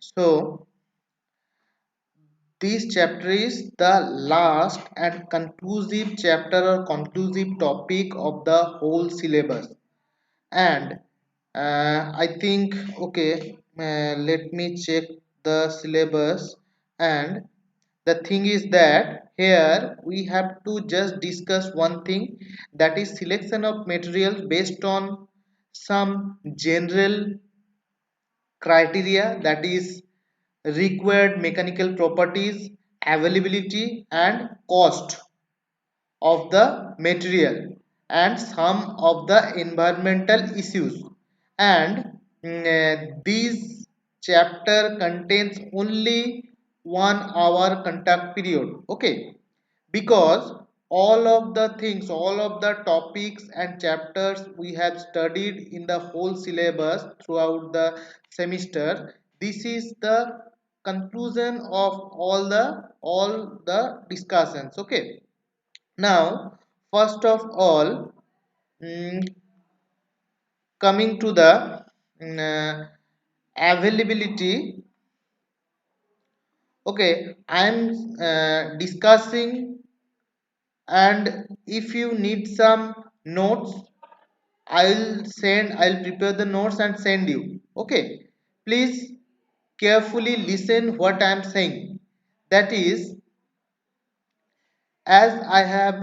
So this chapter is the last and conclusive chapter or conclusive topic of the whole syllabus. And I think, okay, let me check the syllabus. And the thing is that here we have to just discuss one thing, that is selection of materials based on some general criteria, that is required mechanical properties, availability and cost of the material, and some of the environmental issues. And this chapter contains only 1 hour contact period, okay, because all of the topics and chapters we have studied in the whole syllabus throughout the semester, this is the conclusion of all the discussions, okay. Now, first of all, mm, coming to the availability, okay, I am discussing, and if you need some notes, I'll prepare the notes and send you. Okay, please carefully listen what I am saying. That is, as I have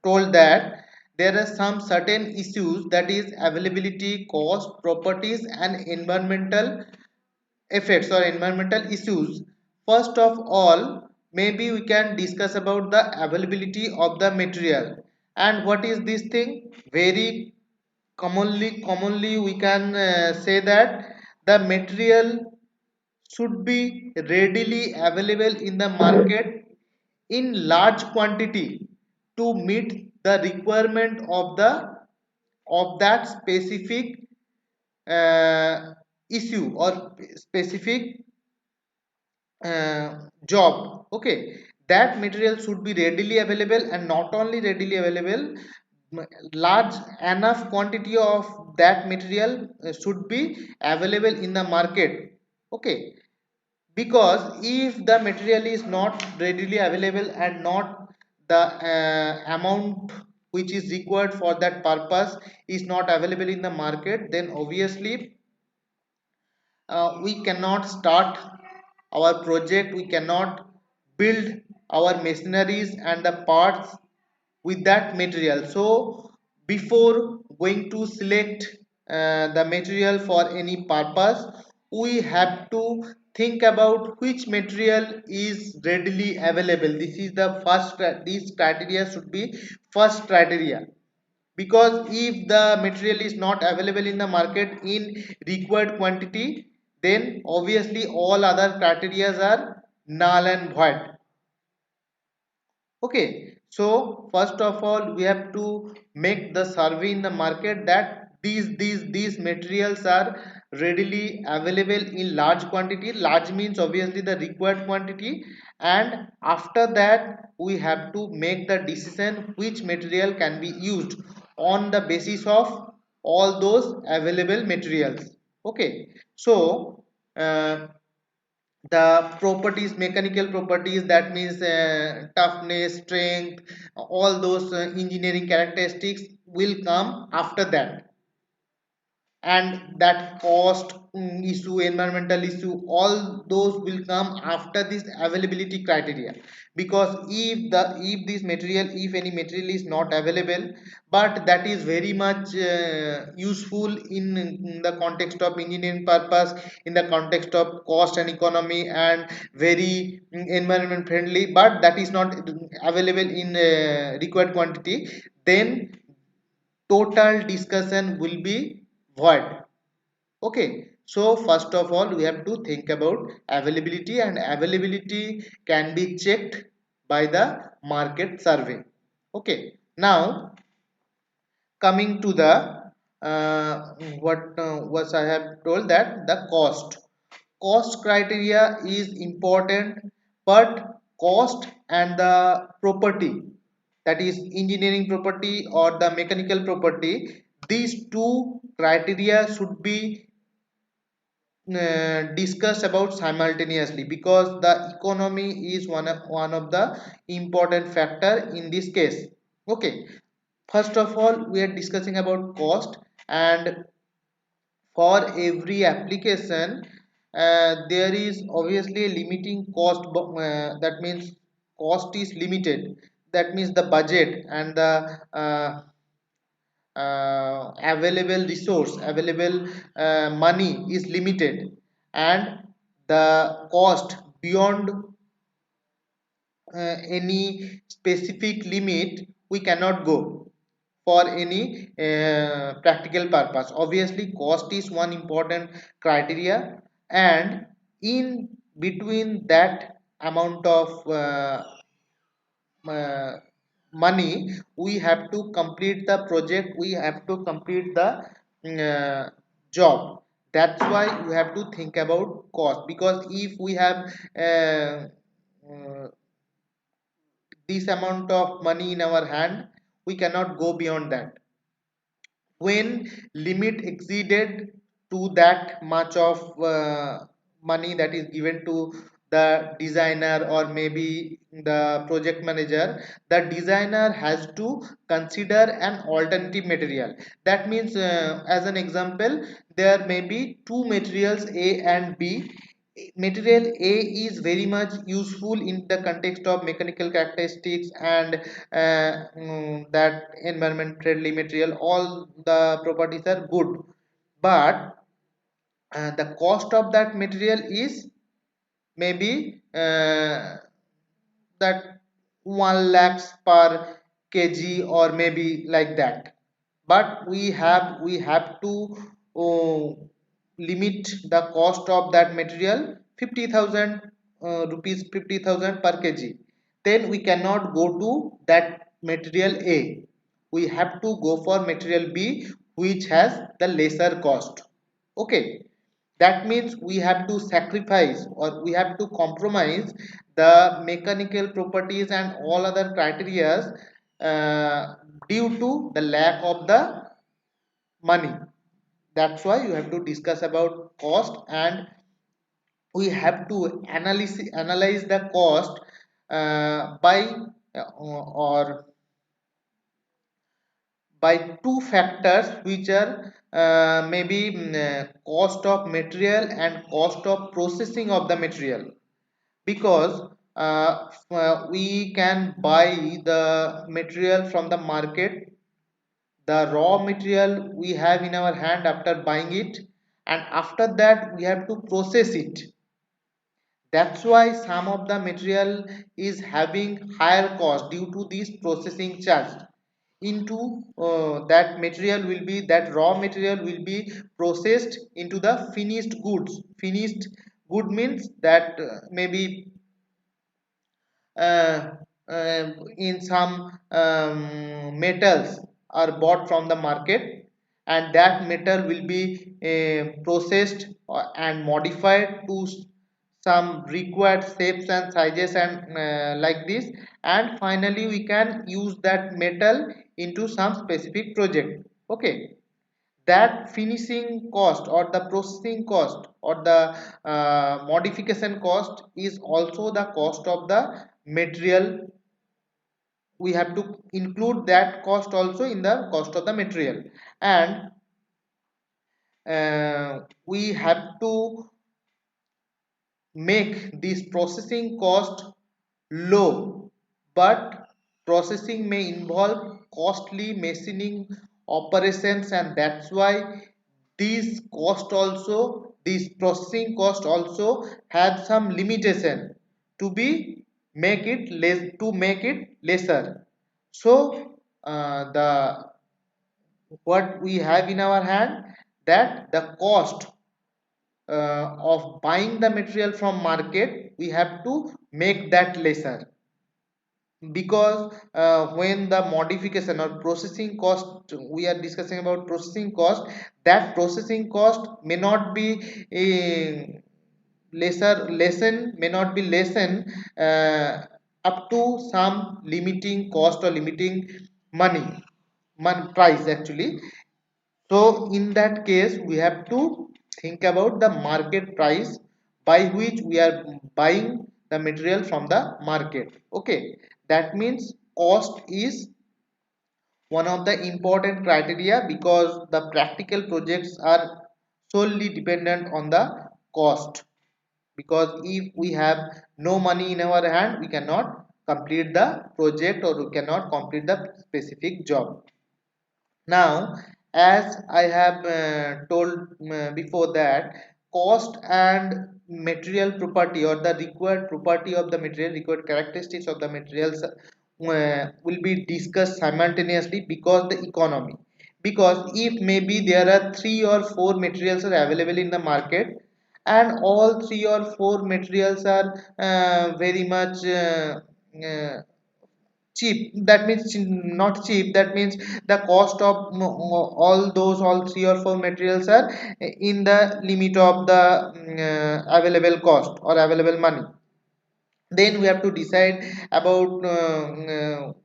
told that there are some certain issues, that is availability, cost, properties and environmental effects or environmental issues. First of all, maybe we can discuss about the availability of the material. And what is this thing? Very commonly we can say that the material should be readily available in the market in large quantity to meet the requirement of that specific issue or specific job, okay. That material should be readily available, and not only readily available, large enough quantity of that material should be available in the market, okay. Because if the material is not readily available and not the amount which is required for that purpose is not available in the market, then obviously we cannot start our project, we cannot build our machineries and the parts with that material. So before going to select the material for any purpose, we have to think about which material is readily available. This is the first, this criteria should be first criteria. Because if the material is not available in the market in required quantity, then obviously all other criteria are null and void, okay. So first of all we have to make the survey in the market that these materials are readily available in large quantity. Large means obviously the required quantity. And after that we have to make the decision which material can be used on the basis of all those available materials, okay. So the properties, mechanical properties, that means toughness, strength, all those engineering characteristics will come after that. And that cost issue, environmental issue, all those will come after this availability criteria. Because if this material, if any material is not available, but that is very much useful in the context of engineering purpose, in the context of cost and economy, and very environment friendly, but that is not available in required quantity, then total discussion will be void, okay. So first of all we have to think about availability, and availability can be checked by the market survey, okay. Now coming to the what was I have told, that the cost criteria is important. But cost and the property, that is engineering property or the mechanical property, these two criteria should be discussed about simultaneously, because the economy is one of the important factor in this case. Okay, first of all we are discussing about cost. And for every application there is obviously a limiting cost, that means cost is limited. That means the budget and the available resource, available money is limited. And the cost beyond any specific limit we cannot go for any practical purpose. Obviously cost is one important criteria, and in between that amount of uh, money, we have to complete the project, we have to complete the job. That's why we have to think about cost, because if we have uh, this amount of money in our hand, we cannot go beyond that. When limit exceeded to that much of money that is given to the designer or maybe the project manager, the designer has to consider an alternative material. That means as an example, there may be two materials A and B. Material A is very much useful in the context of mechanical characteristics and that environment friendly material, all the properties are good, but the cost of that material is maybe that 1 lakhs per kg or maybe like that. But we have to uh, limit the cost of that material 50,000 rupees, 50,000 per kg. Then we cannot go to that material A, we have to go for material B, which has the lesser cost. Okay, that means we have to sacrifice or we have to compromise the mechanical properties and all other criteria due to the lack of the money. That's why you have to discuss about cost, and we have to analyze the cost by or by two factors, which are maybe cost of material and cost of processing of the material. Because we can buy the material from the market, the raw material we have in our hand after buying it, and after that we have to process it. That's why some of the material is having higher cost due to this processing charge. Into that material will be, that raw material will be processed into the finished goods. Finished good means that maybe uh, in some metals are bought from the market, and that metal will be processed and modified to some required shapes and sizes and like this, and finally we can use that metal into some specific project. Okay, that finishing cost or the processing cost or the modification cost is also the cost of the material. We have to include that cost also in the cost of the material. And we have to make this processing cost low, but processing may involve costly machining operations, and that's why this processing cost also has some limitation to be make it less, to make it lesser. So the what we have in our hand, that the cost of buying the material from market, we have to make that lesser. Because when the modification or processing cost, we are discussing about processing cost, that processing cost may not be a lesson, may not be lessen up to some limiting cost or limiting money price actually. So in that case we have to think about the market price by which we are buying the material from the market. Okay, that means cost is one of the important criteria, because the practical projects are solely dependent on the cost. Because if we have no money in our hand, we cannot complete the project, or we cannot complete the specific job. Now, as I have told before, that cost and material property, or the required property of the material, required characteristics of the materials will be discussed simultaneously, because the economy, because if maybe there are 3 or 4 materials are available in the market, and all 3 or 4 materials are very much cheap, that means not cheap, that means the cost of all 3 or 4 materials are in the limit of the available cost or available money. Then we have to decide about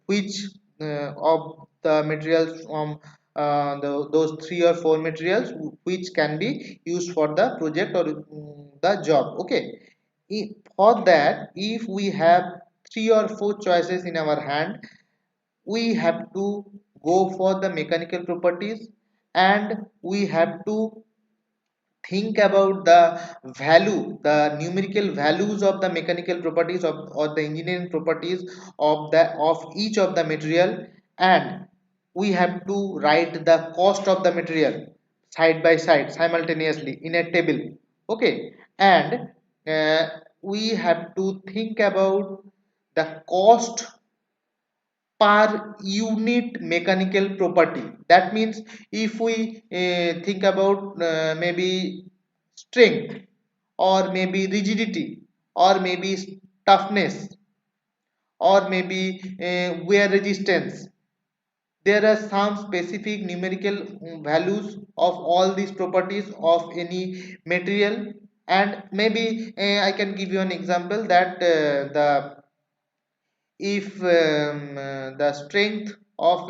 which of the materials from those 3 or 4 materials which can be used for the project or the job. Okay, for that, if we have 3 or 4 choices in our hand, we have to go for the mechanical properties, and we have to think about the value, the numerical values of the mechanical properties of, or the engineering properties of each of the material, and we have to write the cost of the material side by side simultaneously in a table. Okay, and we have to think about the cost per unit mechanical property. That means if we think about maybe strength, or maybe rigidity, or maybe toughness, or maybe wear resistance, there are some specific numerical values of all these properties of any material. And maybe I can give you an example, that the if the strength of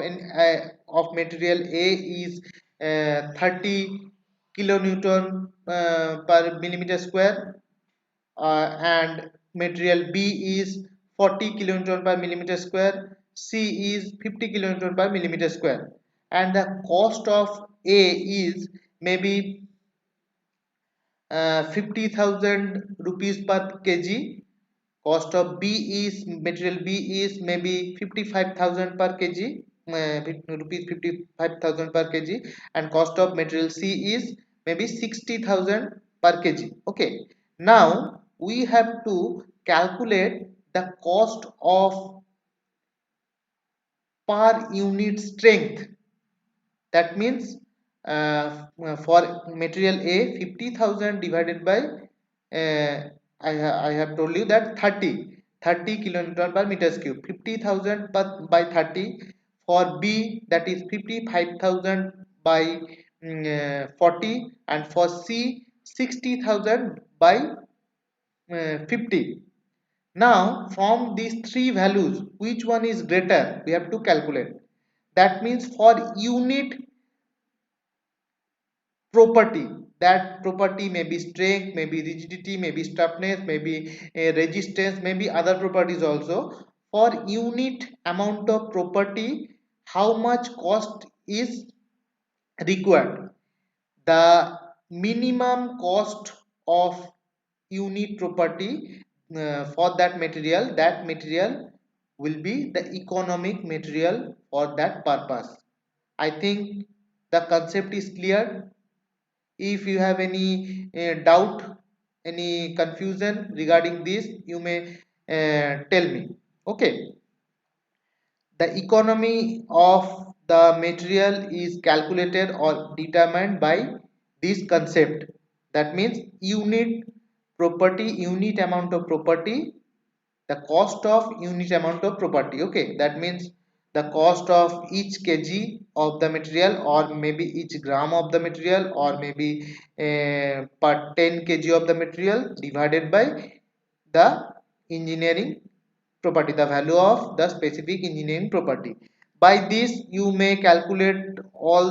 material A is 30 kilonewton per millimeter square, and material B is 40 kilonewton per millimeter square, C is 50 kilonewton per millimeter square, and the cost of A is maybe 50,000 rupees per kg. Cost of B is material B is maybe 55,000 per kg, rupees 55,000 per kg, and cost of material C is maybe 60,000 per kg. Okay, now we have to calculate the cost of per unit strength. That means for material A, 50,000 divided by I have told you that 30 kilonewton per meters cube, 50,000 by 30. For B, that is 55,000 by 40, and for C 60,000 by 50. Now from these three values, which one is greater, we have to calculate. That means for unit property, that property may be strength, maybe rigidity, maybe stiffness, maybe resistance, maybe other properties also. For unit amount of property, how much cost is required? The minimum cost of unit property for that material will be the economic material for that purpose. I think the concept is clear. If you have any doubt, any confusion regarding this, you may tell me. Okay, the economy of the material is calculated or determined by this concept. That means unit property, unit amount of property, the cost of unit amount of property. Okay, that means the cost of each kg of the material, or maybe each gram of the material, or maybe per 10 kg of the material, divided by the engineering property, the value of the specific engineering property. By this you may calculate for all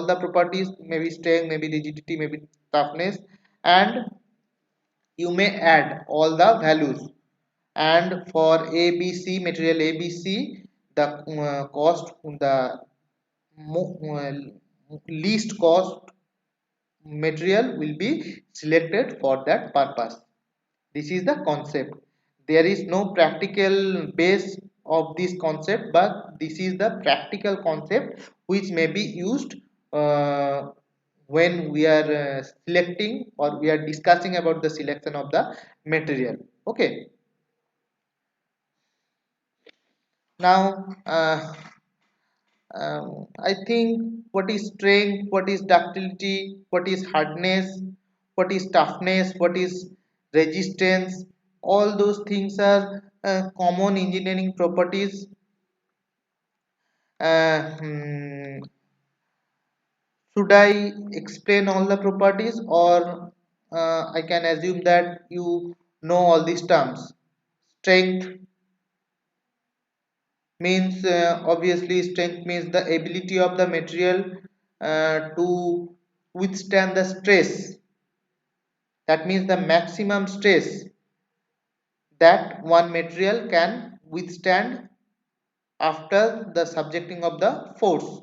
the properties, maybe strength, maybe rigidity, maybe toughness, and you may add all the values. And for ABC, material ABC, the cost, the least cost material will be selected for that purpose. This is the concept. There is no practical base of this concept, but this is the practical concept which may be used when we are selecting, or we are discussing about the selection of the material. Okay. Now I think, what is strength, what is ductility, what is hardness, what is toughness, what is resistance, all those things are common engineering properties. Should I explain all the properties, or I can assume that you know all these terms? Strength means, obviously strength means the ability of the material to withstand the stress. That means the maximum stress that one material can withstand after the subjecting of the force,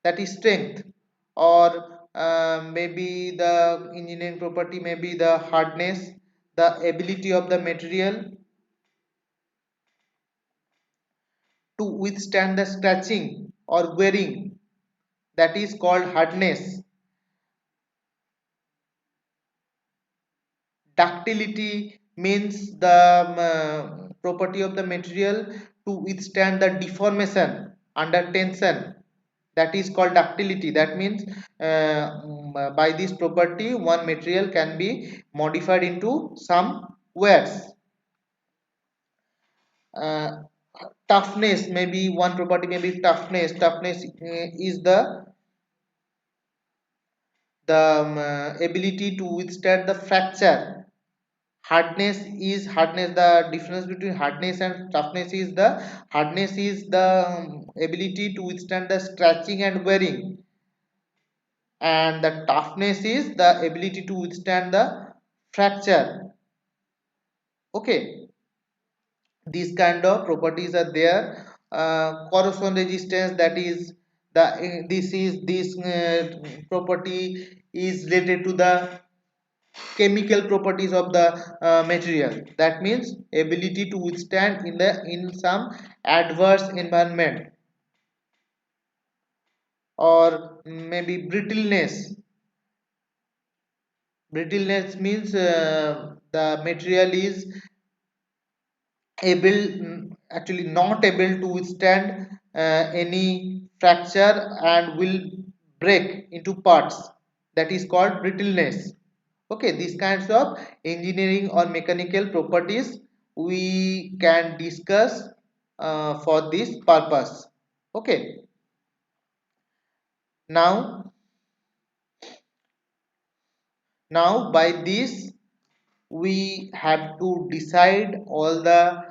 that is strength. Or maybe the engineering property may be the hardness, the ability of the material to withstand the scratching or wearing, that is called hardness. Ductility means the property of the material to withstand the deformation under tension, that is called ductility. That means by this property one material can be modified into some wears. uh, Toughness, maybe one property may be toughness. Toughness is the ability to withstand the fracture. Hardness, the difference between hardness and toughness is the ability to withstand the scratching and wearing, and the toughness is the ability to withstand the fracture. Okay, these kind of properties are there. Corrosion resistance, that is the this property is related to the chemical properties of the material. That means ability to withstand in some adverse environment. Or maybe brittleness means the material is actually not able to withstand any fracture and will break into parts, that is called brittleness. Okay, these kinds of engineering or mechanical properties we can discuss for this purpose. Okay, now by this we have to decide all the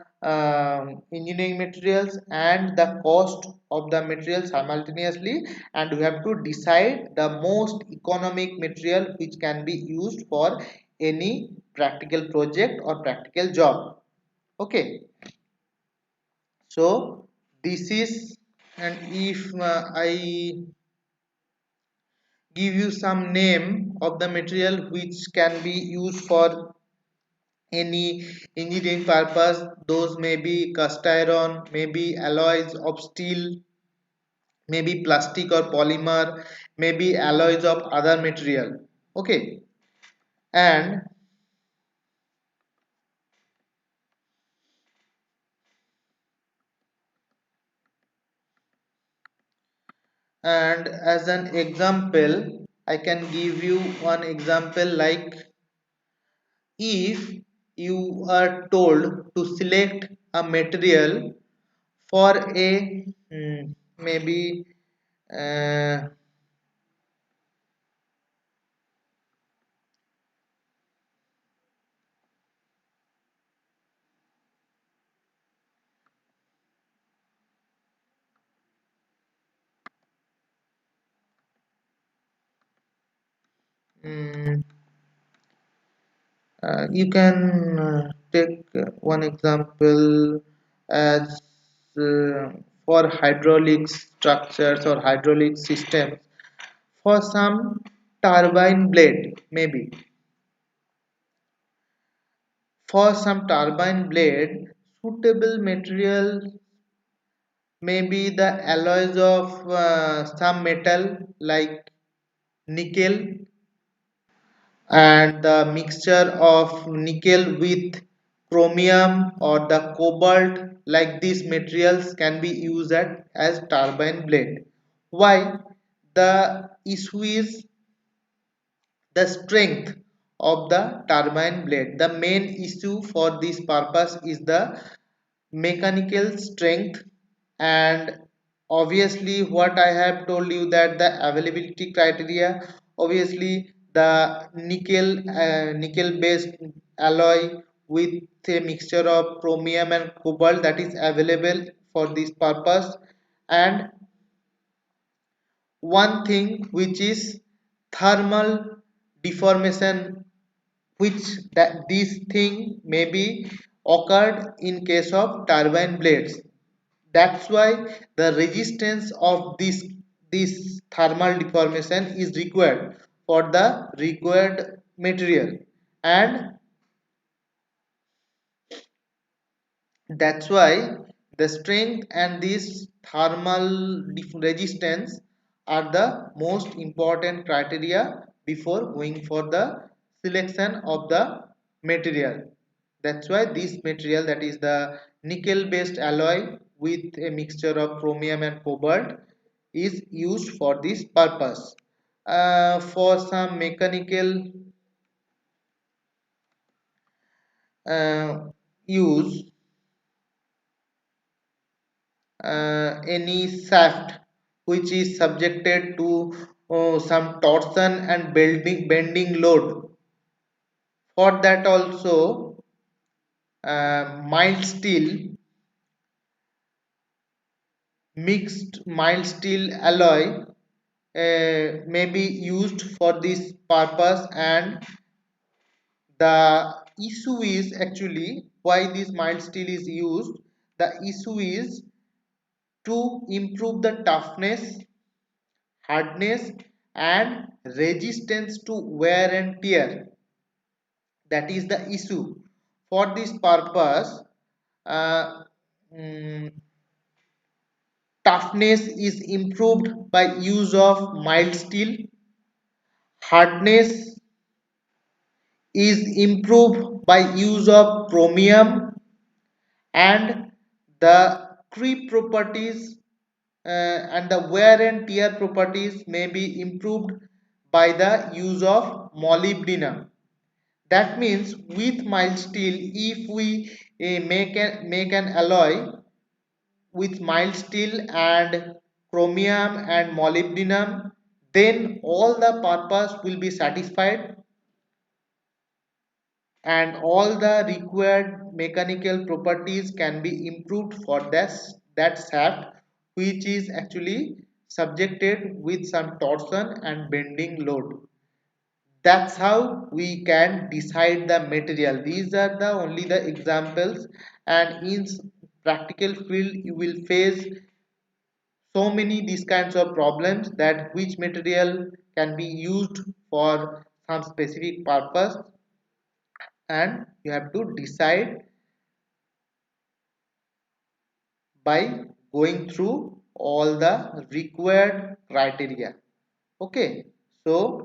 engineering materials and the cost of the material simultaneously, and we have to decide the most economic material which can be used for any practical project or practical job. Okay, so this is, and if I give you some name of the material which can be used for any engineering purpose, those may be cast iron, maybe alloys of steel, maybe plastic or polymer, maybe alloys of other material. Okay, and as an example, I can give you one example. Like, if you are told to select a material for a maybe uh, Mm, you can take one example as for hydraulic structures or hydraulic systems. For some turbine blade, maybe for some turbine blade, suitable material may be the alloys of some metal like nickel, and the mixture of nickel with chromium or the cobalt, like these materials can be used as turbine blade. Why? The issue is the strength of the turbine blade. The main issue for this purpose is the mechanical strength. And obviously what I have told you, that the availability criteria, obviously the nickel based alloy with a mixture of chromium and cobalt, that is available for this purpose. And one thing which is thermal deformation, which that this thing may be occurred in case of turbine blades. That's why the resistance of this thermal deformation is required for the required material. And that's why the strength and this thermal resistance are the most important criteria before going for the selection of the material. That's why this material, that is the nickel based alloy with a mixture of chromium and cobalt, is used for this purpose. For some mechanical use, any shaft which is subjected to some torsion and bending load, for that also mild steel, mixed mild steel alloy may be used for this purpose. And the issue is actually why this mild steel is used. The issue is to improve the toughness, hardness, and resistance to wear and tear. That is the issue. For this purpose, uh, mm, toughness is improved by use of mild steel, hardness is improved by use of chromium, and the creep properties and the wear and tear properties may be improved by the use of molybdenum. That means with mild steel, if we make an alloy with mild steel and chromium and molybdenum, then all the purpose will be satisfied and all the required mechanical properties can be improved for that shaft, which is actually subjected with some torsion and bending load. That's how we can decide the material. These are the only the examples, and in practical field you will face so many these kinds of problems, that which material can be used for some specific purpose, and you have to decide by going through all the required criteria. Okay, so